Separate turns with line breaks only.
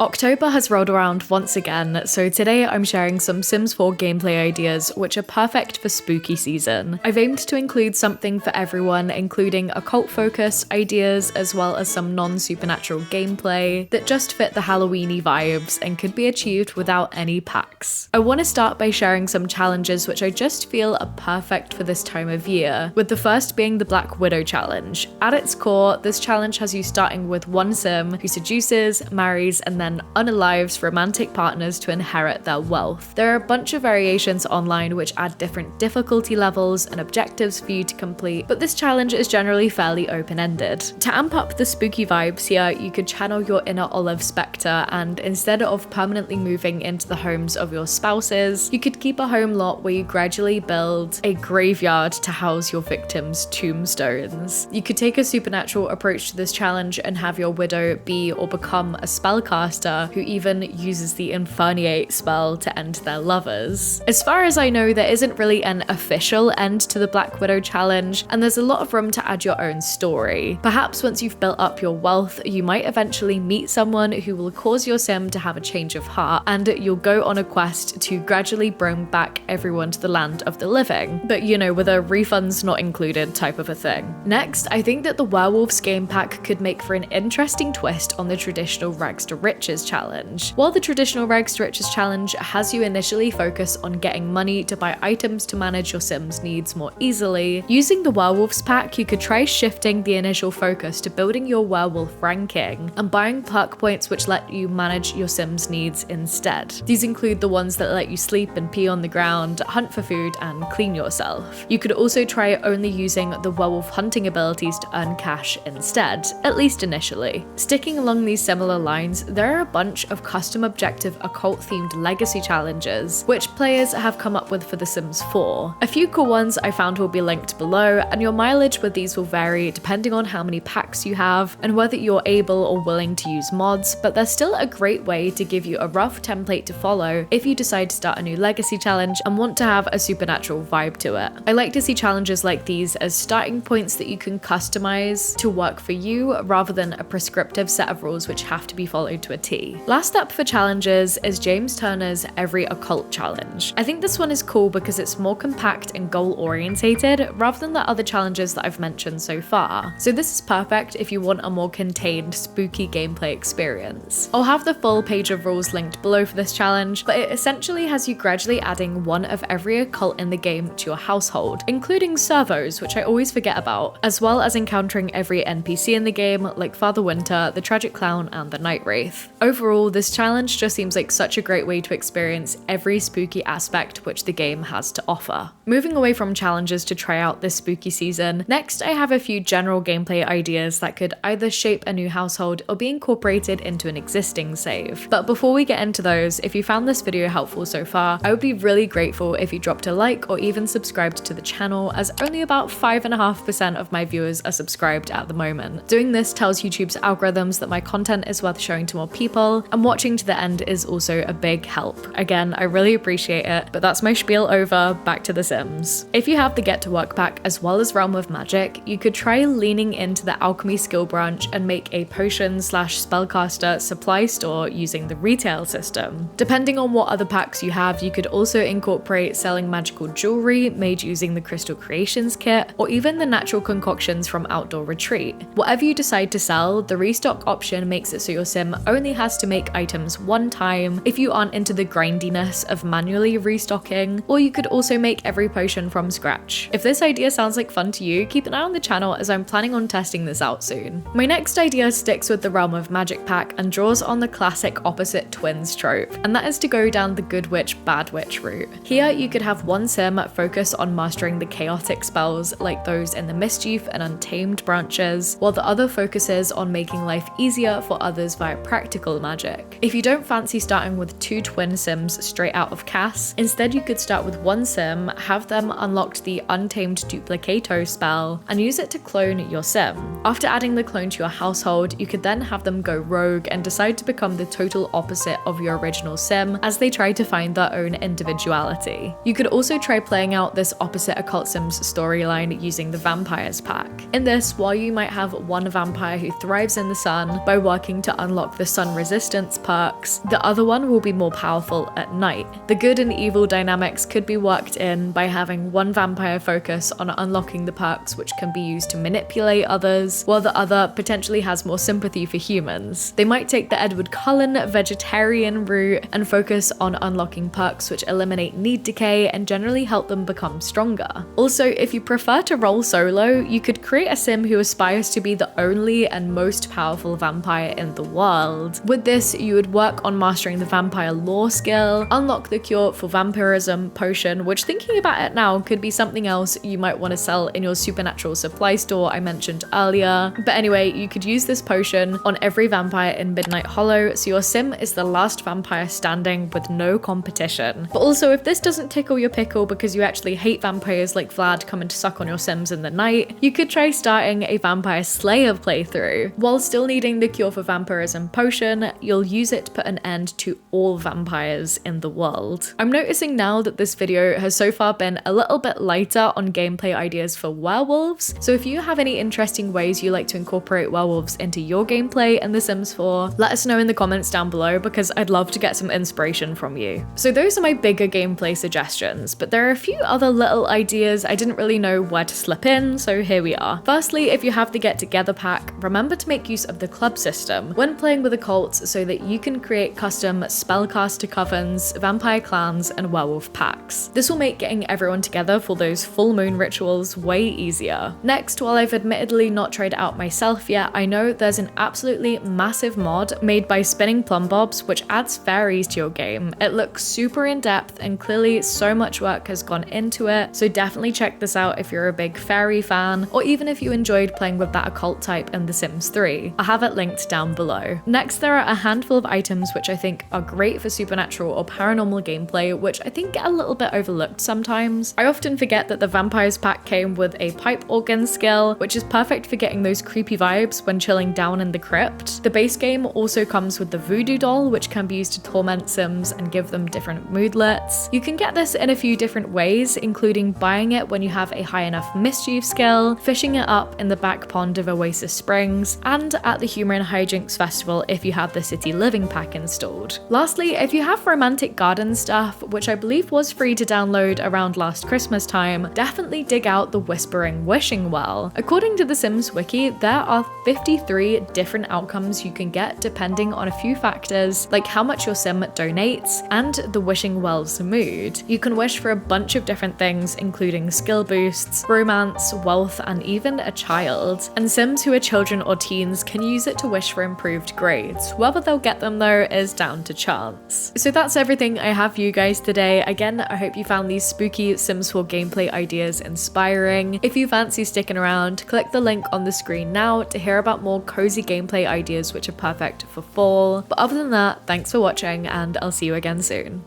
October has rolled around once again, so today I'm sharing some Sims 4 gameplay ideas which are perfect for spooky season. I've aimed to include something for everyone, including occult focus ideas as well as some non-supernatural gameplay that just fit the Halloweeny vibes and could be achieved without any packs. I want to start by sharing some challenges which I just feel are perfect for this time of year, with the first being the Black Widow challenge. At its core, this challenge has you starting with one Sim who seduces, marries, and then unalives romantic partners to inherit their wealth. There are a bunch of variations online which add different difficulty levels and objectives for you to complete, but this challenge is generally fairly open-ended. To amp up the spooky vibes here, you could channel your inner Olive Spectre, and instead of permanently moving into the homes of your spouses, you could keep a home lot where you gradually build a graveyard to house your victims' tombstones. You could take a supernatural approach to this challenge and have your widow be or become a spellcaster who even uses the Inferniate spell to end their lovers. As far as I know, there isn't really an official end to the Black Widow challenge, and there's a lot of room to add your own story. Perhaps once you've built up your wealth, you might eventually meet someone who will cause your sim to have a change of heart, and you'll go on a quest to gradually bring back everyone to the land of the living, but you know, with a refunds not included type of a thing. Next, I think that the Werewolves game pack could make for an interesting twist on the traditional Rags to Riches challenge. While the traditional Rags to Riches challenge has you initially focus on getting money to buy items to manage your Sims' needs more easily, using the Werewolves pack, you could try shifting the initial focus to building your werewolf ranking and buying perk points which let you manage your Sims' needs instead. These include the ones that let you sleep and pee on the ground, hunt for food, and clean yourself. You could also try only using the werewolf hunting abilities to earn cash instead, at least initially. Sticking along these similar lines, there are a bunch of custom objective occult themed legacy challenges which players have come up with for The Sims 4. A few cool ones I found will be linked below, and your mileage with these will vary depending on how many packs you have and whether you're able or willing to use mods, but they're still a great way to give you a rough template to follow if you decide to start a new legacy challenge and want to have a supernatural vibe to it. I like to see challenges like these as starting points that you can customize to work for you rather than a prescriptive set of rules which have to be followed to a T. Last up for challenges is James Turner's Every Occult challenge. I think this one is cool because it's more compact and goal orientated rather than the other challenges that I've mentioned so far. So this is perfect if you want a more contained, spooky gameplay experience. I'll have the full page of rules linked below for this challenge, but it essentially has you gradually adding one of every occult in the game to your household, including servos, which I always forget about, as well as encountering every NPC in the game like Father Winter, the Tragic Clown, and the Night Wraith. Overall, this challenge just seems like such a great way to experience every spooky aspect which the game has to offer. Moving away from challenges to try out this spooky season, next I have a few general gameplay ideas that could either shape a new household or be incorporated into an existing save. But before we get into those, if you found this video helpful so far, I would be really grateful if you dropped a like or even subscribed to the channel, as only about 5.5% of my viewers are subscribed at the moment. Doing this tells YouTube's algorithms that my content is worth showing to more people, and watching to the end is also a big help. Again, I really appreciate it, but that's my spiel over, back to The Sims. If you have the Get to Work pack as well as Realm of Magic, you could try leaning into the alchemy skill branch and make a potion/spellcaster supply store using the retail system. Depending on what other packs you have, you could also incorporate selling magical jewelry made using the Crystal Creations kit, or even the natural concoctions from Outdoor Retreat. Whatever you decide to sell, the restock option makes it so your sim only has to make items one time if you aren't into the grindiness of manually restocking, or you could also make every potion from scratch. If this idea sounds like fun to you, keep an eye on the channel as I'm planning on testing this out soon. My next idea sticks with the Realm of Magic pack and draws on the classic opposite twins trope, and that is to go down the good witch bad witch route. Here you could have one sim focus on mastering the chaotic spells like those in the Mischief and Untamed branches, while the other focuses on making life easier for others via practical magic. If you don't fancy starting with two twin sims straight out of CAS, instead you could start with one sim, have them unlock the Untamed Duplicato spell, and use it to clone your sim. After adding the clone to your household, you could then have them go rogue and decide to become the total opposite of your original sim as they try to find their own individuality. You could also try playing out this opposite occult sims storyline using the Vampires pack. In this, while you might have one vampire who thrives in the sun by working to unlock the sun resistance perks, the other one will be more powerful at night. The good and evil dynamics could be worked in by having one vampire focus on unlocking the perks which can be used to manipulate others, while the other potentially has more sympathy for humans. They might take the Edward Cullen vegetarian route and focus on unlocking perks which eliminate need decay and generally help them become stronger. Also, if you prefer to roll solo, you could create a sim who aspires to be the only and most powerful vampire in the world. With this, you would work on mastering the vampire lore skill, unlock the cure for vampirism potion, which, thinking about it now, could be something else you might want to sell in your supernatural supply store I mentioned earlier. But anyway, you could use this potion on every vampire in Midnight Hollow, so your sim is the last vampire standing with no competition. But also, if this doesn't tickle your pickle because you actually hate vampires like Vlad coming to suck on your sims in the night, you could try starting a Vampire Slayer playthrough. While still needing the cure for vampirism potion, you'll use it to put an end to all vampires in the world. I'm noticing now that this video has so far been a little bit lighter on gameplay ideas for werewolves, so if you have any interesting ways you like to incorporate werewolves into your gameplay in The Sims 4, let us know in the comments down below because I'd love to get some inspiration from you. So those are my bigger gameplay suggestions, but there are a few other little ideas I didn't really know where to slip in, so here we are. Firstly, if you have the Get Together pack, remember to make use of the club system when playing with occults so that you can create custom spellcaster covens, vampire clans, and werewolf packs. This will make getting everyone together for those full moon rituals way easier. Next, while I've admittedly not tried it out myself yet, I know there's an absolutely massive mod made by Spinning Plumbobs which adds fairies to your game. It looks super in-depth and clearly so much work has gone into it, so definitely check this out if you're a big fairy fan, or even if you enjoyed playing with that occult type in The Sims 3. I'll have it linked down below. Next, there are a handful of items which I think are great for supernatural or paranormal gameplay, which I think get a little bit overlooked sometimes. I often forget that the Vampires pack came with a pipe organ skill, which is perfect for getting those creepy vibes when chilling down in the crypt. The base game also comes with the voodoo doll, which can be used to torment sims and give them different moodlets. You can get this in a few different ways, including buying it when you have a high enough mischief skill, fishing it up in the back pond of Oasis Springs, and at the Humor and Hijinks Festival if you have the City Living pack installed. Lastly, if you have romantic garden stuff, which I believe was free to download around last Christmas time, definitely dig out the Whispering Wishing Well. According to the Sims Wiki, there are 53 different outcomes you can get depending on a few factors like how much your sim donates and the wishing well's mood. You can wish for a bunch of different things, including skill boosts, romance, wealth, and even a child. And Sims who are children or teens can use it to wish for improved grades. Whether they'll get them though is down to chance. So that's everything I have for you guys today. Again, I hope you found these spooky Sims 4 gameplay ideas inspiring. If you fancy sticking around, click the link on the screen now to hear about more cozy gameplay ideas which are perfect for fall. But other than that, thanks for watching and I'll see you again soon.